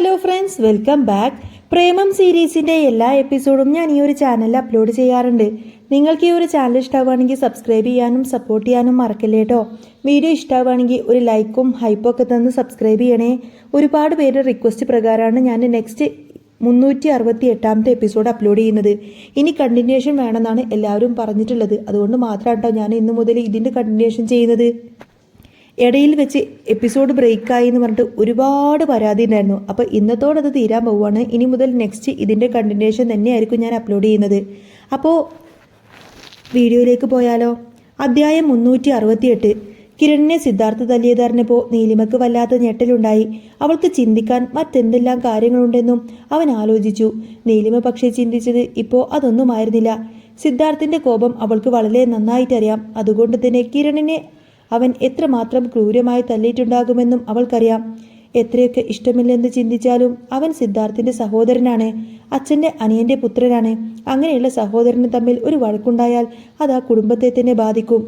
Hello friends, welcome back. Premam സീരീസിൻ്റെ എല്ലാ എപ്പിസോഡും ഞാൻ ഈ ഒരു ചാനലിൽ അപ്ലോഡ് ചെയ്യാറുണ്ട്. നിങ്ങൾക്ക് ഈ ഒരു ചാനൽ ഇഷ്ടമാവുകയാണെങ്കിൽ സബ്സ്ക്രൈബ് ചെയ്യാനും സപ്പോർട്ട് ചെയ്യാനും മറക്കല്ലേ കേട്ടോ. വീഡിയോ ഇഷ്ടമാവുകയാണെങ്കിൽ ഒരു ലൈക്കും ഹൈപ്പും ഒക്കെ തന്ന് സബ്സ്ക്രൈബ് ചെയ്യണേ. ഒരുപാട് പേര് റിക്വസ്റ്റ് പ്രകാരമാണ് ഞാൻ നെക്സ്റ്റ് 368ാമത്തെ എപ്പിസോഡ് അപ്ലോഡ് ചെയ്യുന്നത്. ഇനി കണ്ടിന്യൂഷൻ വേണമെന്നാണ് എല്ലാവരും പറഞ്ഞിട്ടുള്ളത്. അതുകൊണ്ട് മാത്രമാണ് കേട്ടോ ഞാൻ ഇന്നു മുതൽ ഇതിൻ്റെ കണ്ടിന്യൂഷൻ ചെയ്യുന്നത്. ഇടയിൽ വെച്ച് എപ്പിസോഡ് ബ്രേക്കായി എന്ന് പറഞ്ഞിട്ട് ഒരുപാട് പരാതി ഉണ്ടായിരുന്നു. അപ്പോൾ ഇന്നത്തോടെ അത് തീരാൻ പോവുകയാണ്. ഇനി മുതൽ നെക്സ്റ്റ് ഇതിൻ്റെ കണ്ടിന്യൂഷൻ തന്നെയായിരിക്കും ഞാൻ അപ്ലോഡ് ചെയ്യുന്നത്. അപ്പോൾ വീഡിയോയിലേക്ക് പോയാലോ. അധ്യായം 368. കിരണിനെ സിദ്ധാർത്ഥ തല്ലിയതറിഞ്ഞപ്പോൾ നീലിമയ്ക്ക് വല്ലാത്ത ഞെട്ടലുണ്ടായി. അവൾക്ക് ചിന്തിക്കാൻ മറ്റെന്തെല്ലാം കാര്യങ്ങളുണ്ടെന്നും അവൻ ആലോചിച്ചു. നീലിമ പക്ഷേ ചിന്തിച്ചത് ഇപ്പോൾ അതൊന്നുമായിരുന്നില്ല. സിദ്ധാർത്ഥിൻ്റെ കോപം അവൾക്ക് വളരെ നന്നായിട്ടറിയാം. അതുകൊണ്ട് തന്നെ കിരണിനെ അവൻ എത്രമാത്രം ക്രൂരമായി തല്ലിയിട്ടുണ്ടാകുമെന്നും അവൾക്കറിയാം. എത്രയൊക്കെ ഇഷ്ടമില്ലെന്ന് ചിന്തിച്ചാലും അവൻ സിദ്ധാർത്ഥിൻ്റെ സഹോദരനാണ്, അച്ഛൻ്റെ അനിയൻ്റെ പുത്രനാണ്. അങ്ങനെയുള്ള സഹോദരന് തമ്മിൽ ഒരു വഴക്കുണ്ടായാൽ അത് ആ കുടുംബത്തെ തന്നെ ബാധിക്കും.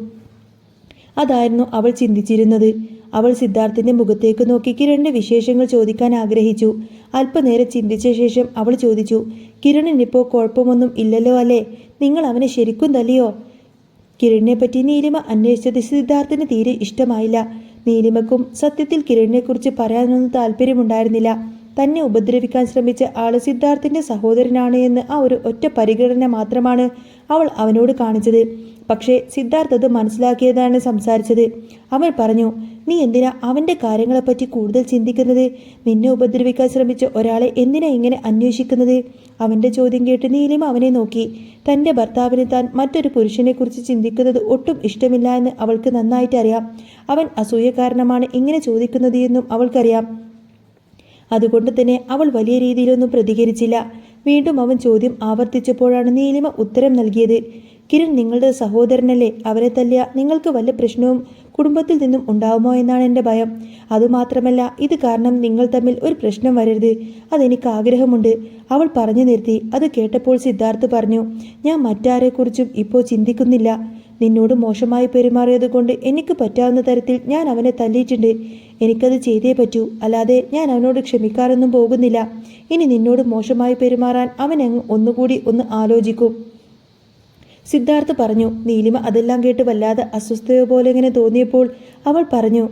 അതായിരുന്നു അവൾ ചിന്തിച്ചിരുന്നത്. അവൾ സിദ്ധാർത്ഥിൻ്റെ മുഖത്തേക്ക് നോക്കി കിരണിൻ്റെ വിശേഷങ്ങൾ ചോദിക്കാൻ ആഗ്രഹിച്ചു. അല്പനേരം ചിന്തിച്ച ശേഷം അവൾ ചോദിച്ചു, കിരണിനിപ്പോൾ കുഴപ്പമൊന്നും ഇല്ലല്ലോ അല്ലേ? നിങ്ങൾ അവനെ ശരിക്കും തല്ലിയോ? കിരണിനെ പറ്റി നീലിമ അന്വേഷിച്ചത് സിദ്ധാർത്ഥിന് തീരെ ഇഷ്ടമായില്ല. നീലിമക്കും സത്യത്തിൽ കിരണിനെക്കുറിച്ച് പറയാനൊന്നും താല്പര്യമുണ്ടായിരുന്നില്ല. തന്നെ ഉപദ്രവിക്കാൻ ശ്രമിച്ച ആള് സിദ്ധാർത്ഥിൻ്റെ സഹോദരനാണ് എന്ന് ആ ഒരു ഒറ്റ പരിഗണന മാത്രമാണ് അവൾ അവനോട് കാണിച്ചത്. പക്ഷേ സിദ്ധാർത്ഥ് അത് മനസ്സിലാക്കിയതാണ് സംസാരിച്ചത്. അവൻ പറഞ്ഞു, നീ എന്തിനാ അവൻ്റെ കാര്യങ്ങളെപ്പറ്റി കൂടുതൽ ചിന്തിക്കുന്നത്? നിന്നെ ഉപദ്രവിക്കാൻ ശ്രമിച്ച ഒരാളെ എന്തിനാ ഇങ്ങനെ അന്വേഷിക്കുന്നത്? അവൻ്റെ ചോദ്യം കേട്ട് നീലിമ അവനെ നോക്കി. തൻ്റെ ഭർത്താവിന് താൻ മറ്റൊരു പുരുഷനെക്കുറിച്ച് ചിന്തിക്കുന്നത് ഒട്ടും ഇഷ്ടമില്ല എന്ന് അവൾക്ക് നന്നായിട്ട് അറിയാം. അവൻ അസൂയ കാരണമാണ് ഇങ്ങനെ ചോദിക്കുന്നത് എന്നും അവൾക്കറിയാം. അതുകൊണ്ട് തന്നെ അവൾ വലിയ രീതിയിലൊന്നും പ്രതികരിച്ചില്ല. വീണ്ടും അവൻ ചോദ്യം ആവർത്തിച്ചപ്പോഴാണ് നീലിമ ഉത്തരം നൽകിയത്. കിരൺ നിങ്ങളുടെ സഹോദരനല്ലേ? അവരെ തല്ലിയ നിങ്ങൾക്ക് വല്ല പ്രശ്നവും കുടുംബത്തിൽ നിന്നും ഉണ്ടാവുമോ എന്നാണ് എൻ്റെ ഭയം. അതുമാത്രമല്ല, ഇത് കാരണം നിങ്ങൾ തമ്മിൽ ഒരു പ്രശ്നം വരരുത്. അതെനിക്ക് ആഗ്രഹമുണ്ട്. അവൾ പറഞ്ഞു നിർത്തി. അത് കേട്ടപ്പോൾ സിദ്ധാർത്ഥ് പറഞ്ഞു, ഞാൻ മറ്റാരെക്കുറിച്ചും ഇപ്പോൾ ചിന്തിക്കുന്നില്ല. നിന്നോട് മോശമായി പെരുമാറിയത് കൊണ്ട് എനിക്ക് പറ്റാവുന്ന തരത്തിൽ ഞാൻ അവനെ തല്ലിയിട്ടുണ്ട്. എനിക്കത് ചെയ്തേ പറ്റൂ. അല്ലാതെ ഞാൻ അവനോട് ക്ഷമിക്കാറൊന്നും പോകുന്നില്ല. ഇനി നിന്നോട് മോശമായി പെരുമാറാൻ അവൻ ഒന്നുകൂടി ഒന്ന് ആലോചിക്കും. സിദ്ധാർത്ഥ് പറഞ്ഞു. നീലിമ അതെല്ലാം കേട്ട് വല്ലാതെ അസ്വസ്ഥത പോലെ ഇങ്ങനെ തോന്നിയപ്പോൾ അവൾ പറഞ്ഞു,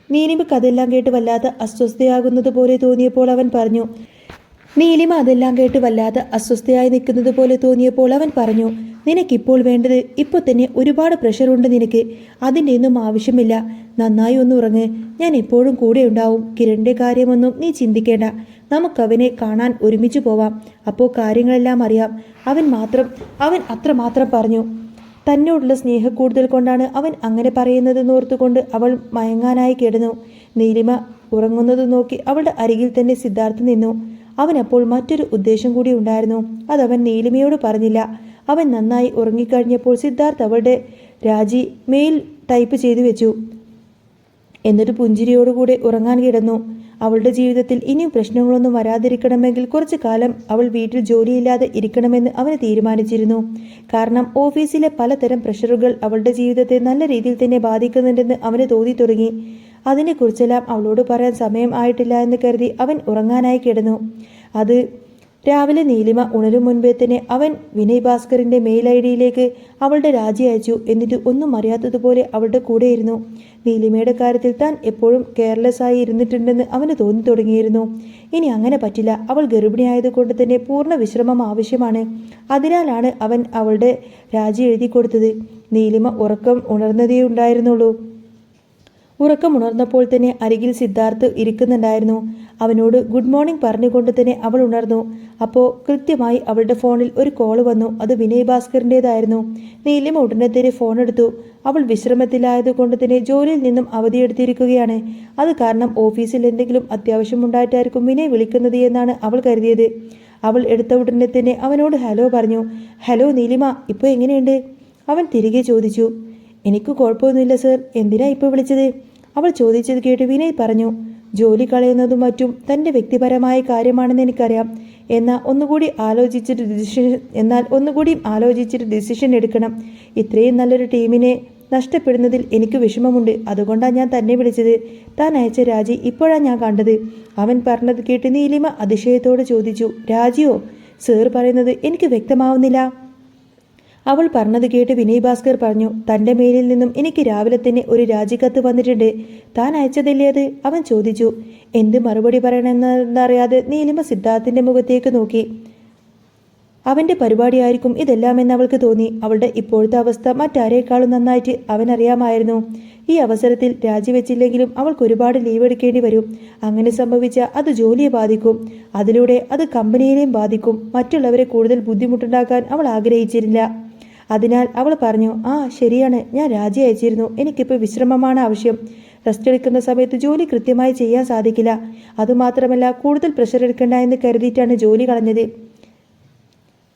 നീലിമയ്ക്ക് അതെല്ലാം കേട്ട് വല്ലാതെ അസ്വസ്ഥയാകുന്നത് പോലെ തോന്നിയപ്പോൾ അവൻ പറഞ്ഞു. നീലിമ അതെല്ലാം കേട്ട് വല്ലാതെ അസ്വസ്ഥയായി നിൽക്കുന്നത് പോലെ തോന്നിയപ്പോൾ അവൻ പറഞ്ഞു, നിനക്കിപ്പോൾ വേണ്ടത് ഇപ്പോൾ തന്നെ ഒരുപാട് പ്രഷറുണ്ട് നിനക്ക്. അതിൻ്റെ ഒന്നും ആവശ്യമില്ല. നന്നായി ഒന്ന് ഉറങ്ങ്. ഞാൻ എപ്പോഴും കൂടെ ഉണ്ടാവും. കിരണിൻ്റെ കാര്യമൊന്നും നീ ചിന്തിക്കേണ്ട. നമുക്കവനെ കാണാൻ ഒരുമിച്ച് പോവാം. അപ്പോൾ കാര്യങ്ങളെല്ലാം അറിയാം. അവൻ അത്രമാത്രം പറഞ്ഞു. തന്നോടുള്ള സ്നേഹക്കൂടുതൽ കൊണ്ടാണ് അവൻ അങ്ങനെ പറയുന്നതെന്ന് ഓർത്തുകൊണ്ട് അവൾ മയങ്ങാനായി കിടന്നു. നീലിമ ഉറങ്ങുന്നത് നോക്കി അവളുടെ അരികിൽ തന്നെ സിദ്ധാർത്ഥ് നിന്നു. അവനപ്പോൾ മറ്റൊരു ഉദ്ദേശം കൂടി ഉണ്ടായിരുന്നു. അതവൻ നീലിമയോട് പറഞ്ഞില്ല. അവൻ നന്നായി ഉറങ്ങിക്കഴിഞ്ഞപ്പോൾ സിദ്ധാർത്ഥ് അവളുടെ രാജി മെയിൽ ടൈപ്പ് ചെയ്തു വെച്ചു. എന്നിട്ട് പുഞ്ചിരിയോടുകൂടെ ഉറങ്ങാൻ കിടന്നു. അവളുടെ ജീവിതത്തിൽ ഇനിയും പ്രശ്നങ്ങളൊന്നും വരാതിരിക്കണമെങ്കിൽ കുറച്ചു കാലം അവൾ വീട്ടിൽ ജോലിയില്ലാതെ ഇരിക്കണമെന്ന് അവന് തീരുമാനിച്ചിരുന്നു. കാരണം ഓഫീസിലെ പലതരം പ്രഷറുകൾ അവളുടെ ജീവിതത്തെ നല്ല രീതിയിൽ തന്നെ ബാധിക്കുന്നുണ്ടെന്ന് അവന് തോന്നി തുടങ്ങി. അതിനെക്കുറിച്ചെല്ലാം അവളോട് പറയാൻ സമയം ആയിട്ടില്ല എന്ന് കരുതി അവൻ ഉറങ്ങാനായി കിടന്നു. അത് രാവിലെ നീലിമ ഉണരും മുൻപേ തന്നെ അവൻ വിനയ് ഭാസ്കറിൻ്റെ മെയിൽ ഐഡിയിലേക്ക് അവളുടെ രാജി അയച്ചു. എന്നിട്ട് ഒന്നും അറിയാത്തതുപോലെ അവളുടെ കൂടെയിരുന്നു. നീലിമയുടെ കാര്യത്തിൽ താൻ എപ്പോഴും കെയർലെസ് ആയി ഇരുന്നിട്ടുണ്ടെന്ന് അവന് തോന്നി തുടങ്ങിയിരുന്നു. ഇനി അങ്ങനെ പറ്റില്ല. അവൾ ഗർഭിണിയായതുകൊണ്ട് തന്നെ പൂർണ്ണ വിശ്രമം ആവശ്യമാണ്. അതിനാലാണ് അവൻ അവളുടെ രാജി എഴുതി കൊടുത്തത്. നീലിമ ഉറക്കം ഉണർന്നതേ ഉണ്ടായിരുന്നുള്ളൂ. ഉറക്കമുണർന്നപ്പോൾ തന്നെ അരികിൽ സിദ്ധാർത്ഥ് ഇരിക്കുന്നുണ്ടായിരുന്നു. അവനോട് ഗുഡ് മോർണിംഗ് പറഞ്ഞുകൊണ്ട് തന്നെ അവൾ ഉണർന്നു. അപ്പോൾ കൃത്യമായി അവളുടെ ഫോണിൽ ഒരു കോൾ വന്നു. അത് വിനയ് ഭാസ്കറിൻ്റേതായിരുന്നു. നീലിമ ഉടനെ തന്നെ ഫോൺ എടുത്തു. അവൾ വിശ്രമത്തിലായതുകൊണ്ട് തന്നെ ജോലിയിൽ നിന്നും അവധിയെടുത്തിരിക്കുകയാണ്. അത് കാരണം ഓഫീസിൽ എന്തെങ്കിലും അത്യാവശ്യമുണ്ടായിട്ടായിരിക്കും വിനയ് വിളിക്കുന്നത് എന്നാണ് അവൾ കരുതിയത്. അവൾ എടുത്ത ഉടനെ തന്നെ അവനോട് ഹലോ പറഞ്ഞു. ഹലോ നീലിമ, ഇപ്പോൾ എങ്ങനെയുണ്ട്? അവൻ തിരികെ ചോദിച്ചു. എനിക്ക് കുഴപ്പമൊന്നുമില്ല സർ. എന്തിനാ ഇപ്പോൾ വിളിച്ചത്? അവൾ ചോദിച്ചത് കേട്ട് വിനയ് പറഞ്ഞു, ജോലി കളയുന്നതും മറ്റും തൻ്റെ വ്യക്തിപരമായ കാര്യമാണെന്ന് എനിക്കറിയാം. എന്നാൽ ഒന്നുകൂടി ആലോചിച്ചിട്ട് ഡിസിഷൻ എടുക്കണം. ഇത്രയും നല്ലൊരു ടീമിനെ നഷ്ടപ്പെടുന്നതിൽ എനിക്ക് വിഷമമുണ്ട്. അതുകൊണ്ടാണ് ഞാൻ തന്നെ വിളിച്ചത്. താൻ അയച്ച രാജി ഇപ്പോഴാണ് ഞാൻ കണ്ടത്. അവൻ പറഞ്ഞത് കേട്ട് നീലിമ അതിശയത്തോട് ചോദിച്ചു, രാജിയോ? സർ പറയുന്നത് എനിക്ക് വ്യക്തമാവുന്നില്ല. അവൾ പറഞ്ഞത് കേട്ട് വിനയ് ഭാസ്കർ പറഞ്ഞു, തൻ്റെ മെയിലിൽ നിന്നും എനിക്ക് രാവിലെ തന്നെ ഒരു രാജിക്കത്ത് വന്നിട്ടുണ്ട്. താൻ അയച്ചതല്ലേ അത്? അവൻ ചോദിച്ചു. എന്ത് മറുപടി പറയണമെന്നറിയാതെ നീലിമ സിദ്ധാർത്ഥിൻ്റെ മുഖത്തേക്ക് നോക്കി. അവൻ്റെ പരിപാടിയായിരിക്കും ഇതെല്ലാമെന്ന് അവൾക്ക് തോന്നി. അവളുടെ ഇപ്പോഴത്തെ അവസ്ഥ മറ്റാരേക്കാളും നന്നായിട്ട് അവനറിയാമായിരുന്നു. ഈ അവസരത്തിൽ രാജിവെച്ചില്ലെങ്കിലും അവൾക്ക് ഒരുപാട് ലീവ് എടുക്കേണ്ടി വരും. അങ്ങനെ സംഭവിച്ചാൽ അത് ജോലിയെ ബാധിക്കും. അതിലൂടെ അത് കമ്പനിയെയും ബാധിക്കും. മറ്റുള്ളവരെ കൂടുതൽ ബുദ്ധിമുട്ടുണ്ടാക്കാൻ അവൾ ആഗ്രഹിച്ചിരുന്നില്ല. അതിനാൽ അവൾ പറഞ്ഞു, ശരിയാണ്, ഞാൻ രാജി അയച്ചിരുന്നു. എനിക്കിപ്പോൾ വിശ്രമമാണ് ആവശ്യം. റെസ്റ്റ് എടുക്കുന്ന സമയത്ത് ജോലി കൃത്യമായി ചെയ്യാൻ സാധിക്കില്ല. അതുമാത്രമല്ല, കൂടുതൽ പ്രഷർ എടുക്കണ്ട എന്ന് കരുതിയിട്ടാണ് ജോലി കളഞ്ഞത്.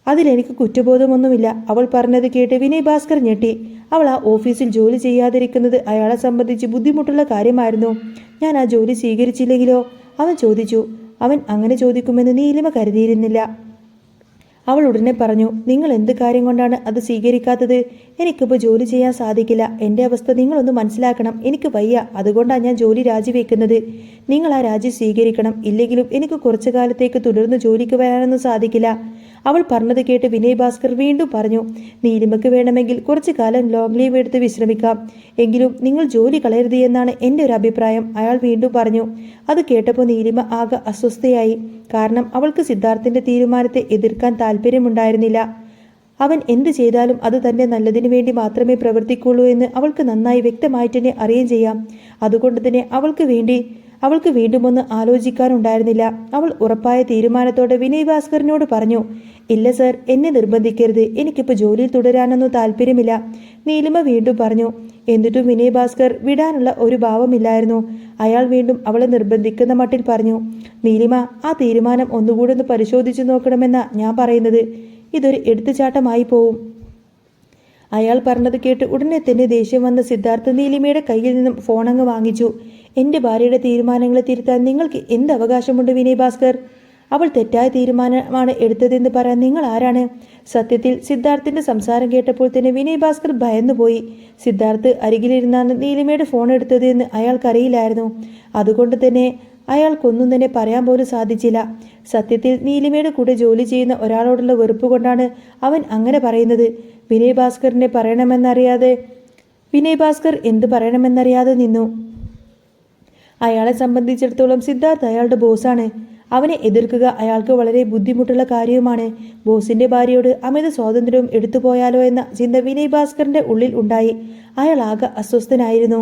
അതിലെനിക്ക് കുറ്റബോധമൊന്നുമില്ല. അവൾ പറഞ്ഞത് കേട്ട് വിനയ് ഭാസ്കർ ഞെട്ടി. അവൾ ആ ഓഫീസിൽ ജോലി ചെയ്യാതിരിക്കുന്നത് അയാളെ സംബന്ധിച്ച് ബുദ്ധിമുട്ടുള്ള കാര്യമായിരുന്നു. ഞാൻ ആ ജോലി സ്വീകരിച്ചില്ലെങ്കിലോ? അവൻ ചോദിച്ചു. അവൻ അങ്ങനെ ചോദിക്കുമെന്ന് നീലിമ കരുതിയിരുന്നില്ല. അവൾ ഉടനെ പറഞ്ഞു, നിങ്ങൾ എന്ത് കാര്യം കൊണ്ടാണ് അത് സ്വീകരിക്കാത്തത്? എനിക്കിപ്പോൾ ജോലി ചെയ്യാൻ സാധിക്കില്ല. എൻ്റെ അവസ്ഥ നിങ്ങളൊന്ന് മനസ്സിലാക്കണം. എനിക്ക് വയ്യ. അതുകൊണ്ടാണ് ഞാൻ ജോലി രാജിവെക്കുന്നത്. നിങ്ങൾ ആ രാജി സ്വീകരിക്കണം. ഇല്ലെങ്കിലും എനിക്ക് കുറച്ചു കാലത്തേക്ക് തുടർന്ന് ജോലിക്ക് വരാനൊന്നും സാധിക്കില്ല. അവൾ പറഞ്ഞത് കേട്ട് വിനയ് ഭാസ്കർ വീണ്ടും പറഞ്ഞു, നീലിമയ്ക്ക് വേണമെങ്കിൽ കുറച്ചു കാലം ലോങ് ലീവ് എടുത്ത് വിശ്രമിക്കാം. എങ്കിലും നിങ്ങൾ ജോലി കളയരുത് എന്നാണ് എൻ്റെ ഒരു അഭിപ്രായം. അയാൾ വീണ്ടും പറഞ്ഞു. അത് കേട്ടപ്പോൾ നീലിമ ആകെ അസ്വസ്ഥയായി. കാരണം അവൾക്ക് സിദ്ധാർത്ഥിൻ്റെ തീരുമാനത്തെ എതിർക്കാൻ താല്പര്യമുണ്ടായിരുന്നില്ല. അവൻ എന്ത് ചെയ്താലും അത് തൻ്റെ നല്ലതിനു വേണ്ടി മാത്രമേ പ്രവർത്തിക്കുള്ളൂ എന്ന് അവൾക്ക് നന്നായി വ്യക്തമായിട്ട് തന്നെ അറിയുകയും ചെയ്യാം. അതുകൊണ്ട് തന്നെ അവൾക്ക് വീണ്ടും ഒന്ന് ആലോചിക്കാനുണ്ടായിരുന്നില്ല. അവൾ ഉറപ്പായ തീരുമാനത്തോടെ വിനയ് ഭാസ്കറിനോട് പറഞ്ഞു, ഇല്ല സർ, എന്നെ നിർബന്ധിക്കരുത്. എനിക്കിപ്പോൾ ജോലിയിൽ തുടരാനൊന്നും താല്പര്യമില്ല. നീലിമ വീണ്ടും പറഞ്ഞു. എന്നിട്ടും വിനയ് ഭാസ്കർ വിടാനുള്ള ഒരു ഭാവമില്ലായിരുന്നു. അയാൾ വീണ്ടും അവളെ നിർബന്ധിക്കുന്ന മട്ടിൽ പറഞ്ഞു, നീലിമ, ആ തീരുമാനം ഒന്നുകൂടി ഒന്ന് പരിശോധിച്ചു നോക്കണമെന്നാ ഞാൻ പറയുന്നത്. ഇതൊരു എടുത്തുചാട്ടമായി പോവും. അയാൾ പറഞ്ഞത് കേട്ട് ഉടനെ തന്നെ ദേഷ്യം വന്ന സിദ്ധാർത്ഥ നീലിമയുടെ കയ്യിൽ നിന്നും ഫോണങ്ങ് വാങ്ങിച്ചു. എൻ്റെ ഭാര്യയുടെ തീരുമാനങ്ങളെ തിരുത്താൻ നിങ്ങൾക്ക് എന്ത് അവകാശമുണ്ട് വിനയ് ഭാസ്കർ? അവൾ തെറ്റായ തീരുമാനമാണ് എടുത്തതെന്ന് പറയാൻ നിങ്ങൾ ആരാണ്? സത്യത്തിൽ സിദ്ധാർത്ഥിന്റെ സംസാരം കേട്ടപ്പോൾ തന്നെ വിനയ് ഭാസ്കർ ഭയന്നുപോയി. സിദ്ധാർത്ഥ് അരികിലിരുന്നാണ് നീലിമയുടെ ഫോൺ എടുത്തത് എന്ന് അയാൾക്കറിയില്ലായിരുന്നു. അതുകൊണ്ട് തന്നെ അയാൾക്കൊന്നും തന്നെ പറയാൻ പോലും സാധിച്ചില്ല. സത്യത്തിൽ നീലിമയുടെ കൂടെ ജോലി ചെയ്യുന്ന ഒരാളോടുള്ള വെറുപ്പ് കൊണ്ടാണ് അവൻ അങ്ങനെ പറയുന്നത്. വിനയ് ഭാസ്കർ എന്ത് പറയണമെന്നറിയാതെ നിന്നു. അയാളെ സംബന്ധിച്ചിടത്തോളം സിദ്ധാർത്ഥ് അയാളുടെ ബോസാണ്. അവനെ എതിർക്കുക അയാൾക്ക് വളരെ ബുദ്ധിമുട്ടുള്ള കാര്യവുമാണ്. ബോസിന്റെ ഭാര്യയോട് അമിത സ്വാതന്ത്ര്യവും എടുത്തുപോയാലോ എന്ന ചിന്ത വിനയ് ഭാസ്കറിന്റെ ഉള്ളിൽ ഉണ്ടായി. അയാൾ ആകെ അസ്വസ്ഥനായിരുന്നു.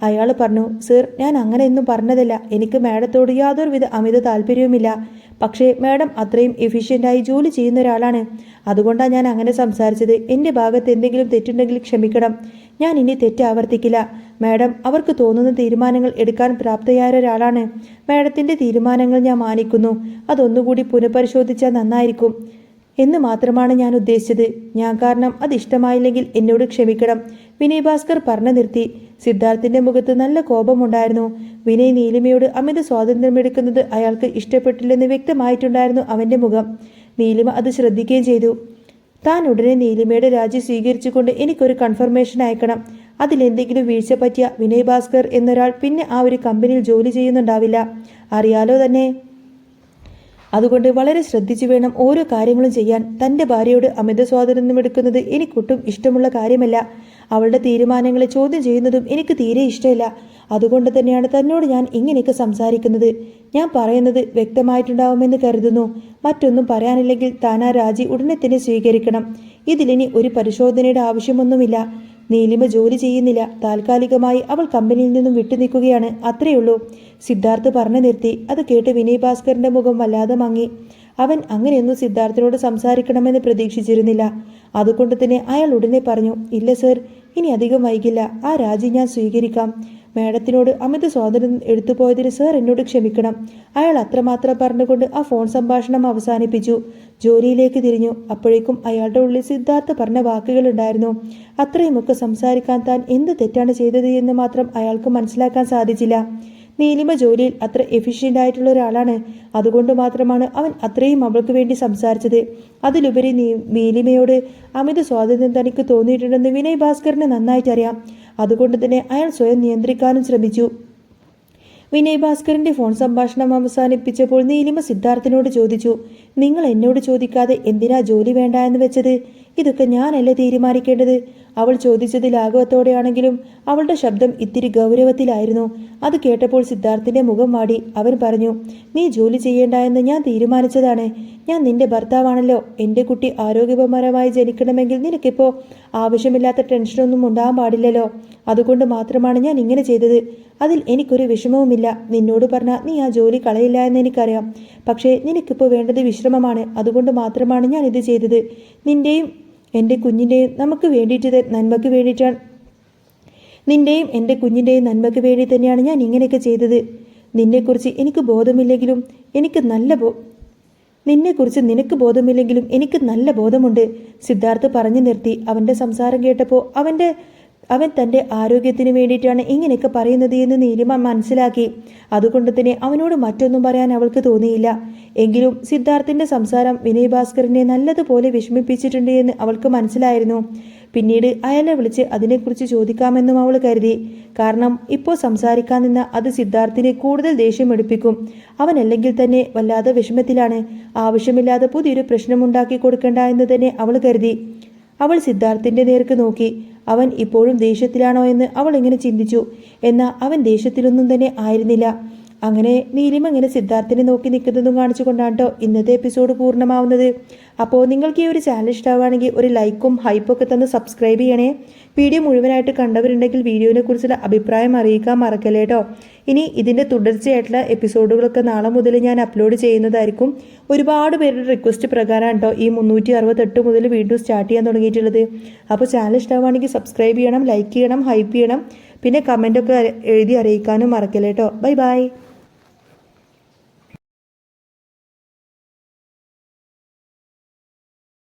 അയാൾ പറഞ്ഞു, സർ, ഞാൻ അങ്ങനെയൊന്നും പറഞ്ഞതല്ല. എനിക്ക് മാഡത്തോട് യാതൊരുവിധ അമിത താല്പര്യവുമില്ല. പക്ഷേ മാഡം അത്രയും എഫിഷ്യൻ്റായി ജോലി ചെയ്യുന്ന ഒരാളാണ്. അതുകൊണ്ടാണ് ഞാൻ അങ്ങനെ സംസാരിച്ചത്. എൻ്റെ ഭാഗത്ത് എന്തെങ്കിലും തെറ്റുണ്ടെങ്കിൽ ക്ഷമിക്കണം. ഞാൻ ഇനി തെറ്റ് ആവർത്തിക്കില്ല. മാഡം അവർക്ക് തോന്നുന്ന തീരുമാനങ്ങൾ എടുക്കാൻ പ്രാപ്തയായ ഒരാളാണ്. മാഡത്തിൻ്റെ തീരുമാനങ്ങൾ ഞാൻ മാനിക്കുന്നു. അതൊന്നുകൂടി പുനഃപരിശോധിച്ചാൽ നന്നായിരിക്കും എന്ന് മാത്രമാണ് ഞാൻ ഉദ്ദേശിച്ചത്. ഞാൻ കാരണം അത് ഇഷ്ടമായില്ലെങ്കിൽ എന്നോട് ക്ഷമിക്കണം. വിനയ് ഭാസ്കർ പറഞ്ഞു നിർത്തി. സിദ്ധാർത്ഥിന്റെ മുഖത്ത് നല്ല കോപമുണ്ടായിരുന്നു. വിനയ് നീലിമയോട് അമിത സ്വാതന്ത്ര്യമെടുക്കുന്നത് അയാൾക്ക് ഇഷ്ടപ്പെട്ടില്ലെന്ന് വ്യക്തമായിട്ടുണ്ടായിരുന്നു അവൻ്റെ മുഖം. നീലിമ അത് ശ്രദ്ധിക്കുകയും ചെയ്തു. താൻ ഉടനെ നീലിമയുടെ രാജി സ്വീകരിച്ചുകൊണ്ട് എനിക്കൊരു കൺഫർമേഷൻ അയക്കണം. അതിലെന്തെങ്കിലും വീഴ്ച പറ്റിയ വിനയ് ഭാസ്കർ എന്നൊരാൾ പിന്നെ ആ ഒരു കമ്പനിയിൽ ജോലി ചെയ്യുന്നുണ്ടാവില്ല. അറിയാലോ തന്നെ. അതുകൊണ്ട് വളരെ ശ്രദ്ധിച്ചു വേണം ഓരോ കാര്യങ്ങളും ചെയ്യാൻ. തൻ്റെ ഭാര്യയോട് അമിത സ്വാതന്ത്ര്യമെടുക്കുന്നത് എനിക്കൊട്ടും ഇഷ്ടമുള്ള കാര്യമല്ല. അവളുടെ തീരുമാനങ്ങളെ ചോദ്യം ചെയ്യുന്നതും എനിക്ക് തീരെ ഇഷ്ടമില്ല. അതുകൊണ്ട് തന്നെയാണ് തന്നോട് ഞാൻ ഇങ്ങനെയൊക്കെ സംസാരിക്കുന്നത്. ഞാൻ പറയുന്നത് വ്യക്തമായിട്ടുണ്ടാവുമെന്ന് കരുതുന്നു. മറ്റൊന്നും പറയാനില്ലെങ്കിൽ താൻ ആ രാജി ഉടനെ തന്നെ സ്വീകരിക്കണം. ഇതിലിനി ഒരു പരിശോധനയുടെ ആവശ്യമൊന്നുമില്ല. നീലിമ ജോലി ചെയ്യുന്നില്ല. താൽക്കാലികമായി അവൾ കമ്പനിയിൽ നിന്നും വിട്ടുനിൽക്കുകയാണ്. അത്രയുള്ളൂ. സിദ്ധാർത്ഥ് പറഞ്ഞു നിർത്തി. അത് കേട്ട് വിനയ് ഭാസ്കറിന്റെ മുഖം വല്ലാതെ മങ്ങി. അവൻ അങ്ങനെയൊന്നും സിദ്ധാർത്ഥിനോട് സംസാരിക്കണമെന്ന് പ്രതീക്ഷിച്ചിരുന്നില്ല. അതുകൊണ്ട് തന്നെ അയാൾ ഉടനെ പറഞ്ഞു, ഇല്ല സർ, ഇനി അധികം വൈകില്ല. ആ രാജി ഞാൻ സ്വീകരിക്കാം. മാഡത്തിനോട് അമിത സ്വാതന്ത്ര്യം എടുത്തുപോയതിന് സർ എന്നോട് ക്ഷമിക്കണം. അയാൾ അത്രമാത്രം പറഞ്ഞുകൊണ്ട് ആ ഫോൺ സംഭാഷണം അവസാനിപ്പിച്ചു. ജോലിയിലേക്ക് തിരിഞ്ഞു. അപ്പോഴേക്കും അയാളുടെ ഉള്ളിൽ സിദ്ധാർത്ഥ പറഞ്ഞ വാക്കുകളുണ്ടായിരുന്നു. അത്രയുമൊക്കെ സംസാരിക്കാൻ താൻ എന്ത് തെറ്റാണ് ചെയ്തത് എന്ന് മാത്രം അയാൾക്ക് മനസ്സിലാക്കാൻ സാധിച്ചില്ല. നീലിമ ജോലിയിൽ അത്ര എഫിഷ്യൻ്റ് ആയിട്ടുള്ള ഒരാളാണ്. അതുകൊണ്ട് മാത്രമാണ് അവൻ അത്രയും അവൾക്ക് വേണ്ടി സംസാരിച്ചത്. അതിലുപരി നീലിമയോട് അമിത സ്വാതന്ത്ര്യം തനിക്ക് തോന്നിയിട്ടുണ്ടെന്ന് വിനയ് ഭാസ്കറിന് നന്നായിട്ടറിയാം. അതുകൊണ്ട് തന്നെ അയാൾ സ്വയം നിയന്ത്രിക്കാനും ശ്രമിച്ചു. വിനയ് ഭാസ്കറിന്റെ ഫോൺ സംഭാഷണം അവസാനിപ്പിച്ചപ്പോൾ നീലിമ സിദ്ധാർത്ഥിനോട് ചോദിച്ചു, നിങ്ങൾ എന്നോട് ചോദിക്കാതെ എന്തിനാ ജോലി വേണ്ട എന്ന് വെച്ചത്? ഇതൊക്കെ ഞാനല്ലേ തീരുമാനിക്കേണ്ടത്? അവൾ ചോദിച്ചത് ലാഘവത്തോടെയാണെങ്കിലും അവളുടെ ശബ്ദം ഇത്തിരി ഗൗരവത്തിലായിരുന്നു. അത് കേട്ടപ്പോൾ സിദ്ധാർത്ഥിന്റെ മുഖം വാടി. അവൻ പറഞ്ഞു, നീ ജോലി ചെയ്യേണ്ട എന്ന് ഞാൻ തീരുമാനിച്ചതാണ്. ഞാൻ നിന്റെ ഭർത്താവാണല്ലോ. എൻ്റെ കുട്ടി ആരോഗ്യപരമായി ജനിക്കണമെങ്കിൽ നിനക്കിപ്പോൾ ആവശ്യമില്ലാത്ത ടെൻഷനൊന്നും ഉണ്ടാകാൻ പാടില്ലല്ലോ. അതുകൊണ്ട് മാത്രമാണ് ഞാൻ ഇങ്ങനെ ചെയ്തത്. അതിൽ എനിക്കൊരു വിഷമവുമില്ല. നിന്നോട് പറഞ്ഞാൽ നീ ആ ജോലി കളയില്ല എന്ന് എനിക്കറിയാം. പക്ഷേ നിനക്കിപ്പോൾ വേണ്ടത് വിശ്രമമാണ്. അതുകൊണ്ട് മാത്രമാണ് ഞാൻ ഇത് ചെയ്തത്. നിന്റെയും എൻ്റെ കുഞ്ഞിൻ്റെയും നമുക്ക് വേണ്ടിയിട്ട് നന്മയ്ക്ക് വേണ്ടിയിട്ടാണ് നിന്റെയും എൻ്റെ കുഞ്ഞിൻ്റെയും നന്മയ്ക്ക് വേണ്ടി തന്നെയാണ് ഞാൻ ഇങ്ങനെയൊക്കെ ചെയ്തത്. നിന്നെക്കുറിച്ച് എനിക്ക് ബോധമില്ലെങ്കിലും നിന്നെക്കുറിച്ച് നിനക്ക് ബോധമില്ലെങ്കിലും എനിക്ക് നല്ല ബോധമുണ്ട്. സിദ്ധാർത്ഥ് പറഞ്ഞു നിർത്തി. അവൻ്റെ സംസാരം കേട്ടപ്പോൾ അവൻ തൻ്റെ ആരോഗ്യത്തിന് വേണ്ടിയിട്ടാണ് ഇങ്ങനെയൊക്കെ പറയുന്നത് എന്ന് നീലിമ മനസ്സിലാക്കി. അതുകൊണ്ട് തന്നെ അവനോട് മറ്റൊന്നും പറയാൻ അവൾക്ക് തോന്നിയില്ല. എങ്കിലും സിദ്ധാർത്ഥിൻ്റെ സംസാരം വിനയ് ഭാസ്കറിനെ നല്ലതുപോലെ വിഷമിപ്പിച്ചിട്ടുണ്ട് എന്ന് അവൾക്ക് മനസ്സിലായിരുന്നു. പിന്നീട് അയാളെ വിളിച്ച് അതിനെക്കുറിച്ച് ചോദിക്കാമെന്നും അവൾ കരുതി. കാരണം ഇപ്പോൾ സംസാരിക്കാൻ നിന്ന അത് സിദ്ധാർത്ഥിനെ കൂടുതൽ ദേഷ്യം എടുപ്പിക്കും. അവനല്ലെങ്കിൽ തന്നെ വല്ലാതെ വിഷമത്തിലാണ്. ആവശ്യമില്ലാതെ പുതിയൊരു പ്രശ്നമുണ്ടാക്കി കൊടുക്കണ്ട എന്ന് തന്നെ അവൾ കരുതി. അവൾ സിദ്ധാർത്ഥിൻ്റെ നേർക്ക് നോക്കി. അവൻ ഇപ്പോഴും ദേഷ്യത്തിലാണോ എന്ന് അവൾ ഇങ്ങനെ ചിന്തിച്ചു. എന്നാൽ അവൻ ദേഷ്യത്തിലൊന്നും തന്നെ ആയിരുന്നില്ല. അങ്ങനെ നീലിമ ഇങ്ങനെ സിദ്ധാർത്ഥിനെ നോക്കി നിൽക്കുന്നതും കാണിച്ചുകൊണ്ടാണ് കേട്ടോ ഇന്നത്തെ എപ്പിസോഡ് പൂർണ്ണമാവുന്നത്. അപ്പോൾ നിങ്ങൾക്ക് ഈ ഒരു ചാനൽ ഇഷ്ടമാവുകയാണെങ്കിൽ ഒരു ലൈക്കും ഹൈപ്പൊക്കെ തന്ന് സബ്സ്ക്രൈബ് ചെയ്യണേ. വീഡിയോ മുഴുവനായിട്ട് കണ്ടവരുണ്ടെങ്കിൽ വീഡിയോനെ കുറിച്ചുള്ള അഭിപ്രായം അറിയിക്കാൻ മറക്കല്ലേ കേട്ടോ. ഇനി ഇതിൻ്റെ തുടർച്ചയായിട്ടുള്ള എപ്പിസോഡുകളൊക്കെ നാളെ മുതൽ ഞാൻ അപ്ലോഡ് ചെയ്യുന്നതായിരിക്കും. ഒരുപാട് പേരുടെ റിക്വസ്റ്റ് പ്രകാരമാണ് കേട്ടോ ഈ 368 മുതൽ വീണ്ടും സ്റ്റാർട്ട് ചെയ്യാൻ തുടങ്ങിയിട്ടുള്ളത്. അപ്പോൾ ചാനൽ ഇഷ്ടമാവുകയാണെങ്കിൽ സബ്സ്ക്രൈബ് ചെയ്യണം, ലൈക്ക് ചെയ്യണം, ഹൈപ്പ് ചെയ്യണം. പിന്നെ കമൻറ്റൊക്കെ എഴുതി അറിയിക്കാനും മറക്കല്ലേ കേട്ടോ. Bye bye.